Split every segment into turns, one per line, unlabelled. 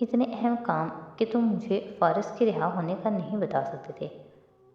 اتنے اہم کام کہ تم مجھے فارس کے رہا ہونے کا نہیں بتا سکتے تھے۔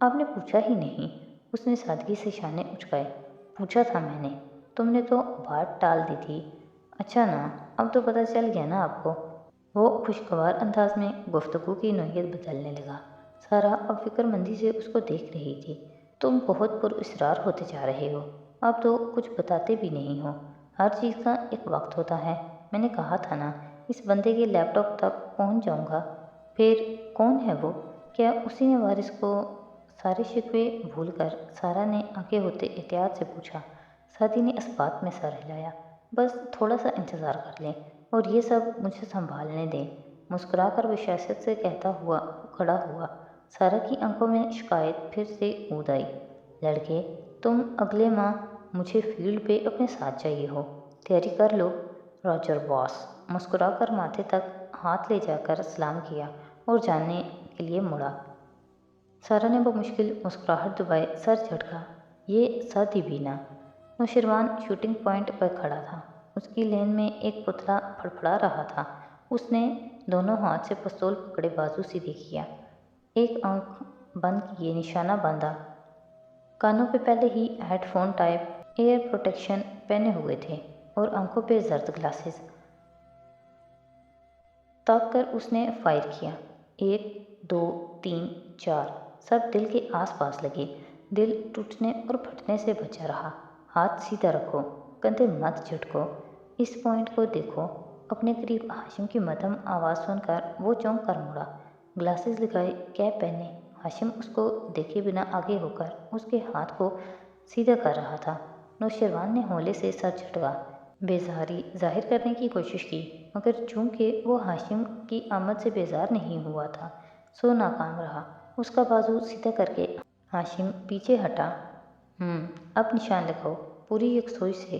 آپ نے پوچھا ہی نہیں، اس نے سادگی سے شانے اچکائے۔ پوچھا تھا میں نے، تم نے تو بات ٹال دی تھی۔ اچھا نا، اب تو پتہ چل گیا نا آپ کو۔ وہ خوشگوار انداز میں گفتگو کی نوعیت بدلنے لگا۔ سارا اب فکر مندی سے اس کو دیکھ رہی تھی۔ تم بہت پر اسرار ہوتے جا رہے ہو، اب تو کچھ بتاتے بھی نہیں ہو۔ ہر چیز کا ایک وقت ہوتا ہے۔ میں نے کہا تھا نا، اس بندے کے لیپ ٹاپ تک پہنچ جاؤں گا۔ پھر کون ہے وہ؟ کیا اسی نے وارث کو؟ سارے شکوے بھول کر سارا نے آگے ہوتے احتیاط سے پوچھا۔ سعدی نے اثبات میں سر ہلایا۔ بس تھوڑا سا انتظار کر لیں اور یہ سب مجھے سنبھالنے دیں، مسکرا کر بشاشت سے کہتا ہوا کھڑا ہوا۔ سارا کی آنکھوں میں شکایت پھر سے اود آئی۔ لڑکے، تم اگلے ماہ مجھے فیلڈ پہ اپنے ساتھ چاہیے ہو، تیاری کر لو۔ راجر باس مسکرا کر ماتھے تک ہاتھ لے جا کر سلام کیا اور جانے کے لیے مڑا۔ سارا نے بمشکل مسکراہٹ دبائے سر جھٹکا۔ یہ سعدی بھی نا۔ نوشیروان شوٹنگ پوائنٹ پر کھڑا تھا۔ اس کی لین میں ایک پتلا پھڑپھڑا رہا تھا۔ اس نے دونوں ہاتھ سے پستول پکڑے بازو سیدھی کیا، ایک آنکھ بند کیے نشانہ باندھا۔ کانوں پہ پہلے ہی headphone type ear protection پہنے ہوئے تھے اور آنکھوں پہ زرد گلاسز۔ تاک کر اس نے فائر کیا۔ 1 2 3 4 سب دل کے آس پاس لگے۔ دل ٹوٹنے اور پھٹنے سے بچا رہا۔ ہاتھ سیدھا رکھو، کندھے مت جھٹکو، اس پوائنٹ کو دیکھو۔ اپنے قریب ہاشم کی مدھم آواز سن کر وہ چونک کر مڑا۔ گلاسز لگائے، کیپ پہنے، ہاشم اس کو دیکھے بنا آگے ہو کر اس کے ہاتھ کو سیدھا کر رہا تھا۔ نوشیروان نے ہولے سے سر جھٹکا، بیزاری ظاہر کرنے کی کوشش کی، مگر چونکہ وہ ہاشم کی آمد سے بیزار نہیں ہوا تھا سو ناکام رہا۔ اس کا بازو سیدھا کر کے ہاشم پیچھے ہٹا۔ اب نشان لگاؤ، پوری یکسوئی سے۔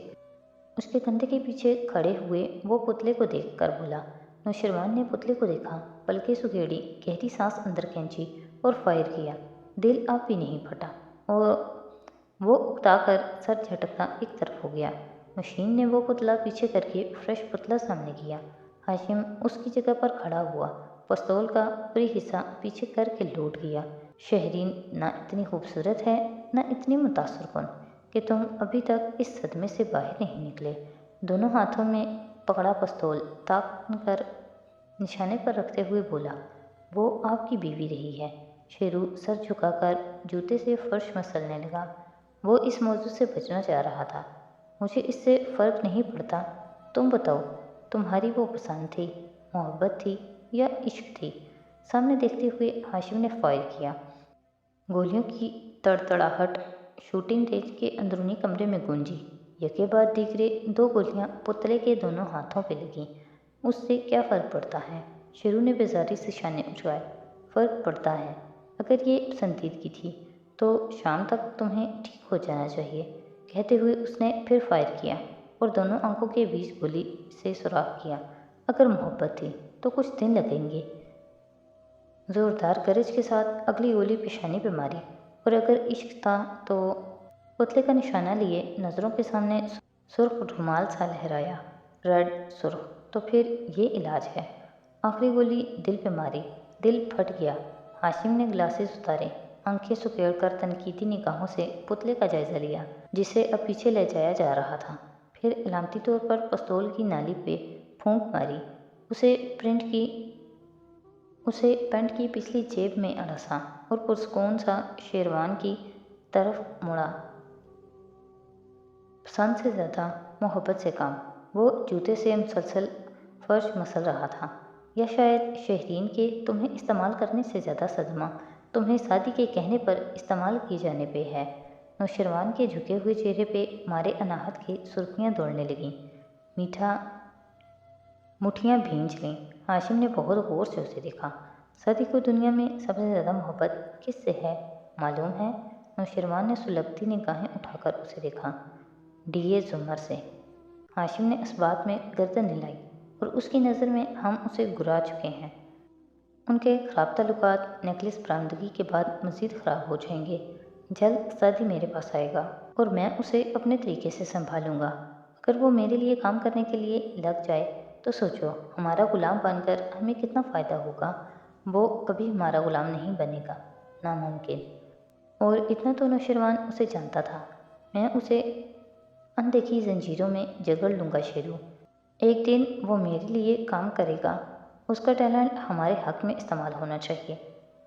اس کے کندھے کے پیچھے کھڑے ہوئے وہ پتلے کو دیکھ کر بولا۔ نوشیروان نے پتلے کو دیکھا، پلکیں سکیڑی، گہری سانس اندر کھینچی اور فائر کیا۔ دل اب بھی نہیں پھٹا اور وہ اکتا کر سر جھٹکتا ایک طرف ہو گیا۔ مشین نے وہ پتلا پیچھے کر کے فریش پتلا سامنے کیا۔ ہاشم اس کی جگہ پر کھڑا ہوا، پستول کا اوپری حصہ پیچھے کر کے لوٹ گیا۔ شہرین نہ اتنی خوبصورت ہے، نہ اتنی متاثر کن کہ تم ابھی تک اس صدمے سے باہر نہیں نکلے۔ دونوں ہاتھوں میں پکڑا پستول تان کر نشانے پر رکھتے ہوئے بولا، وہ آپ کی بیوی رہی ہے۔ شیرو سر جھکا کر جوتے سے فرش مسلنے لگا۔ وہ اس موضوع سے بچنا چاہ رہا تھا۔ مجھے اس سے فرق نہیں پڑتا، تم بتاؤ، تمہاری وہ پسند تھی، محبت تھی یا عشق تھی؟ سامنے دیکھتے ہوئے ہاشم نے فائر کیا۔ گولیوں کی تڑتڑاہٹ شوٹنگ رینج کے اندرونی کمرے میں گونجی۔ یکے بعد دیگرے 2 گولیاں پتلے کے دونوں ہاتھوں پہ لگیں۔ اس سے کیا فرق پڑتا ہے؟ شیرو نے بیزاری سے شانے اچھائے۔ فرق پڑتا ہے۔ اگر یہ سنجیدگی تھی تو شام تک تمہیں ٹھیک ہو جانا چاہیے۔ کہتے ہوئے اس نے پھر فائر کیا اور دونوں آنکھوں کے بیچ گولی سے سوراخ کیا۔ اگر محبت تھی تو کچھ دن لگیں گے۔ زوردار گرج کے ساتھ اگلی گولی پیشانی پہ ماری۔ اور اگر عشق تھا تو پتلے کا نشانہ لیے نظروں کے سامنے سرخ رومال سا لہرایا۔ ریڈ سرخ، تو پھر یہ علاج ہے۔ آخری گولی دل پہ ماری، دل پھٹ گیا۔ ہاشم نے گلاسز اتارے، آنکھیں سکیڑ کر تنقیدی نگاہوں سے پتلے کا جائزہ لیا جسے اب پیچھے لے جایا جا رہا تھا۔ پھر علامتی طور پر پستول کی نالی پہ پھونک ماری، اسے پینٹ کی پچھلی جیب میں ڈھسا اور پرسکون سا شیروان کی طرف مڑا۔ پسند سے زیادہ، محبت سے کم، وہ جوتے سے مسلسل فرش مسل رہا تھا۔ یا شاید شہرین کے تمہیں استعمال کرنے سے زیادہ صدمہ تمہیں سعدی کے کہنے پر استعمال کیے جانے پہ ہے۔ نوشیروان کے جھکے ہوئے چہرے پہ مارے اناہت کی سرخیاں دوڑنے لگیں۔ میٹھا مٹھیاں بھینج لیں۔ ہاشم نے بہت غور سے اسے دیکھا۔ سعدی کو دنیا میں سب سے زیادہ محبت کس سے ہے معلوم ہے؟ نوشیروان نے سلگتی نگاہیں اٹھا کر اسے دیکھا۔ ڈی اے زمر سے۔ ہاشم نے اثبات میں گردن ہلائی، اور اس کی نظر میں ہم اسے گرا چکے ہیں۔ ان کے خراب تعلقات نیکلس برآمدگی کے بعد مزید خراب ہو جائیں گے۔ جلد سعدی میرے پاس آئے گا اور میں اسے اپنے طریقے سے سنبھالوں گا۔ اگر وہ میرے لیے کام کرنے کے لیے لگ جائے تو سوچو ہمارا غلام بن کر ہمیں کتنا فائدہ ہوگا۔ وہ کبھی ہمارا غلام نہیں بنے گا، ناممکن۔ اور اتنا تو نوشیروان اسے جانتا تھا، میں اسے اندیکھی زنجیروں میں جگڑ لوں گا شیرو۔ ایک دن وہ میرے لیے کام کرے گا، اس کا ٹیلنٹ ہمارے حق میں استعمال ہونا چاہیے۔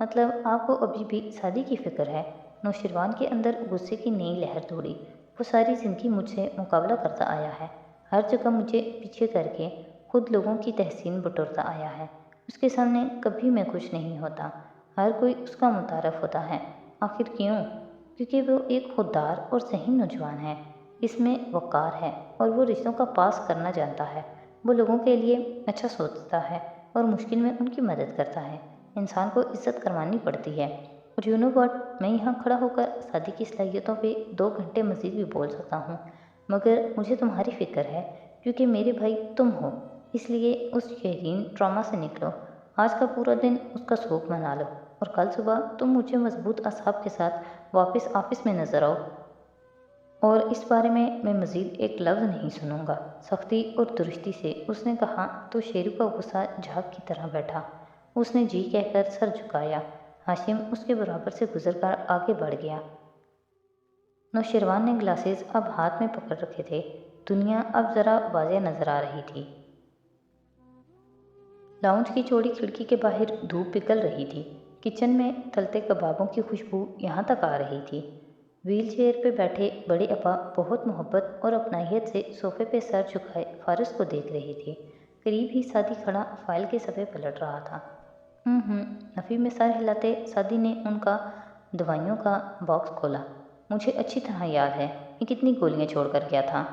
مطلب آپ کو ابھی بھی شادی کی فکر ہے؟ نوشیروان کے اندر غصے کی نئی لہر دوڑی۔ وہ ساری زندگی مجھ سے مقابلہ کرتا آیا ہے، ہر جگہ مجھے پیچھے کر کے خود لوگوں کی تحسین بٹورتا آیا ہے۔ اس کے سامنے کبھی میں خوش نہیں ہوتا، ہر کوئی اس کا متعارف ہوتا ہے۔ آخر کیوں؟ کیونکہ وہ ایک خوددار اور ذہین نوجوان ہے، اس میں وقار ہے اور وہ رشتوں کا پاس کرنا جانتا ہے۔ وہ لوگوں کے لیے اچھا سوچتا ہے اور مشکل میں ان کی مدد کرتا ہے۔ انسان کو عزت کروانی پڑتی ہے۔ اور یو نو واٹ، میں یہاں کھڑا ہو کر شادی کی صلاحیتوں پہ 2 گھنٹے مزید بھی بول سکتا ہوں، مگر مجھے تمہاری فکر ہے کیونکہ میرے بھائی تم ہو، اس لیے اس شیرین ٹراما سے نکلو۔ آج کا پورا دن اس کا سوگ منا لو اور کل صبح تم مجھے مضبوط اعصاب کے ساتھ واپس آفس میں نظر آؤ۔ اور اس بارے میں مزید ایک لفظ نہیں سنوں گا، سختی اور درستی سے اس نے کہا تو شیرو کا غصہ جھاگ کی طرح بیٹھا۔ اس نے جی کہہ کر سر جھکایا۔ ہاشم اس کے برابر سے گزر کر آگے بڑھ گیا۔ نوشیروان نے گلاسز اب ہاتھ میں پکڑ رکھے تھے، دنیا اب ذرا واضح نظر آ رہی تھی۔ لاؤنج کی چوڑی کھڑکی کے باہر دھوپ پگھل رہی تھی، کچن میں تلتے کبابوں کی خوشبو یہاں تک آ رہی تھی۔ ویل چیئر پہ بیٹھے بڑے ابا بہت محبت اور اپنائیت سے صوفے پہ سر جھکائے فارس کو دیکھ رہی تھی۔ قریب ہی سعدی کھڑا فائل کے صفحے پلٹ رہا تھا۔ نفی میں سر ہلاتے سعدی نے ان کا دوائیوں کا باکس کھولا۔ مجھے اچھی طرح یاد ہے یہ کتنی گولیاں چھوڑ کر گیا تھا۔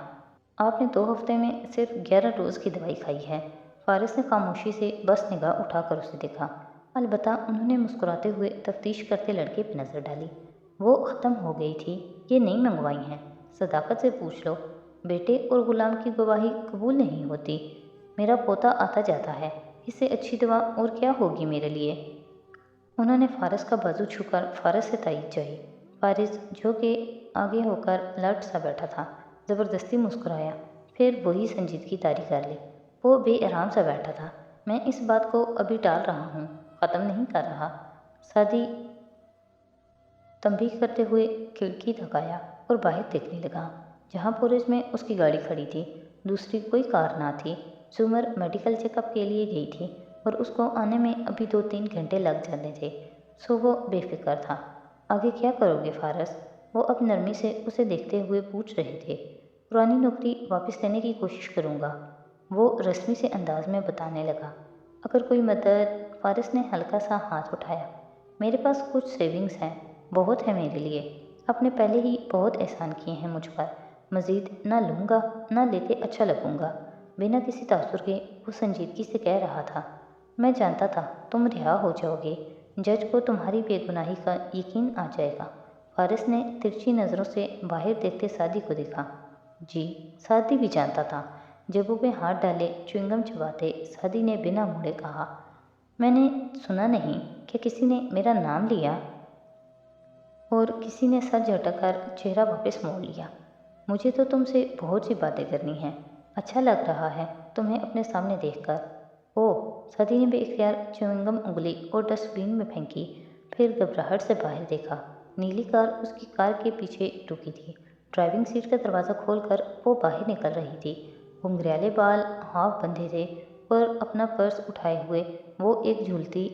آپ نے 2 ہفتے میں صرف 11 روز کی دوائی کھائی ہے۔ فارس نے خاموشی سے بس نگاہ اٹھا کر اسے دیکھا۔ البتہ انہوں نے مسکراتے ہوئے تفتیش کرتے لڑکے پہ نظر ڈالی۔ وہ ختم ہو گئی تھی، یہ نہیں منگوائی ہیں، صداقت سے پوچھ لو۔ بیٹے اور غلام کی گواہی قبول نہیں ہوتی۔ میرا پوتا آتا جاتا ہے، اس سے اچھی دوا اور کیا ہوگی میرے لیے؟ انہوں نے فارس کا بازو چھو کر فارس سے تائید چاہی۔ فارس جو کہ آگے ہو کر الرٹ سا بیٹھا تھا، زبردستی مسکرایا، پھر وہی سنجیدگی طاری کر لی۔ وہ بے آرام سا بیٹھا تھا۔ میں اس بات کو ابھی ٹال رہا ہوں، ختم نہیں کر رہا۔ سعدی تنبیہ کرتے ہوئے کھڑکی تک آیا اور باہر دیکھنے لگا، جہاں پورج میں اس کی گاڑی کھڑی تھی۔ دوسری کوئی کار نہ تھی۔ زمر میڈیکل چیک اپ کے لیے گئی تھی اور اس کو آنے میں ابھی 2-3 گھنٹے لگ جانے تھے، سو وہ بے فکر تھا۔ آگے کیا کرو گے فارس؟ وہ اب نرمی سے اسے دیکھتے ہوئے پوچھ رہے تھے۔ پرانی نوکری واپس لینے کی کوشش کروں گا، وہ رسمی سے انداز میں بتانے لگا۔ اگر کوئی مدد؟ فارس نے ہلکا سا ہاتھ اٹھایا۔ میرے پاس کچھ سیونگز ہیں، بہت ہے میرے لیے۔ آپ نے پہلے ہی بہت احسان کیے ہیں مجھ پر، مزید نہ لوں گا، نہ لیتے اچھا لگوں گا۔ بنا کسی تاثر کے وہ سنجیدگی سے کہہ رہا تھا۔ میں جانتا تھا تم رہا ہو جاؤ گے، جج کو تمہاری بے گناہی کا یقین آ جائے گا۔ فارس نے ترچھی نظروں سے باہر دیکھتے سعدی کو دیکھا۔ جی، سعدی بھی جانتا تھا۔ جبوں پہ ہاتھ ڈالے چوئنگم چباتے سعدی نے بنا موڑے کہا، میں نے سنا نہیں کہ کسی نے میرا نام لیا؟ اور کسی نے سر جھٹک کر چہرہ واپس موڑ لیا۔ مجھے تو تم سے بہت سی باتیں کرنی ہیں، اچھا لگ رہا ہے تمہیں اپنے سامنے دیکھ کر۔ اوہ، سعدی نے بے اختیار چیونگم انگلی اور ڈسٹ بین میں پھینکی، پھر گھبراہٹ سے باہر دیکھا۔ نیلی کار اس کی کار کے پیچھے رکی تھی۔ ڈرائیونگ سیٹ کا دروازہ کھول کر وہ باہر نکل رہی تھی۔ گھنگریالے بال ہاف بندھے تھے اور اپنا پرس اٹھائے ہوئے وہ ایک جھولتی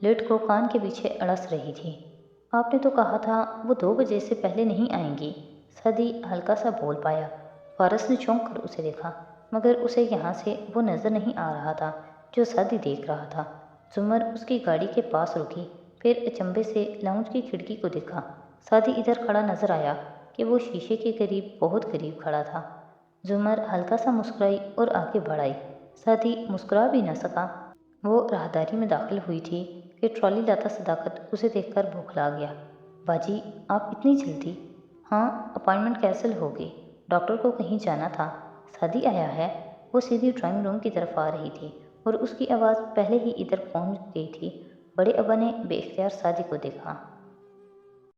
لٹ کو کان کے پیچھے اڑس رہی تھی۔ آپ نے تو کہا تھا وہ 2 بجے سے پہلے نہیں آئیں گی، سعدی ہلکا سا بول پایا۔ فارس نے چونک کر اسے دیکھا، مگر اسے یہاں سے وہ نظر نہیں آ رہا تھا جو سعدی دیکھ رہا تھا۔ زمر اس کی گاڑی کے پاس رکی، پھر اچنبھے سے لاؤنج کی کھڑکی کو دیکھا۔ سعدی ادھر کھڑا نظر آیا کہ وہ شیشے کے قریب بہت قریب کھڑا تھا۔ زمر ہلکا سا مسکرائی اور آگے بڑھ آئی۔ سعدی مسکرا بھی نہ سکا۔ وہ راہداری میں داخل ہوئی تھی کہ ٹرالی لاتا صداقت اسے دیکھ کر بوکھلا گیا۔ باجی، آپ اتنی جلدی؟ ہاں، اپائنٹمنٹ کینسل ہو گئی، ڈاکٹر کو کہیں جانا تھا۔ سعدی آیا ہے؟ وہ سیدھی ڈرائنگ روم کی طرف آ رہی تھی اور اس کی آواز پہلے ہی ادھر پہنچ گئی تھی۔ بڑے ابا نے بے اختیار سعدی کو دیکھا۔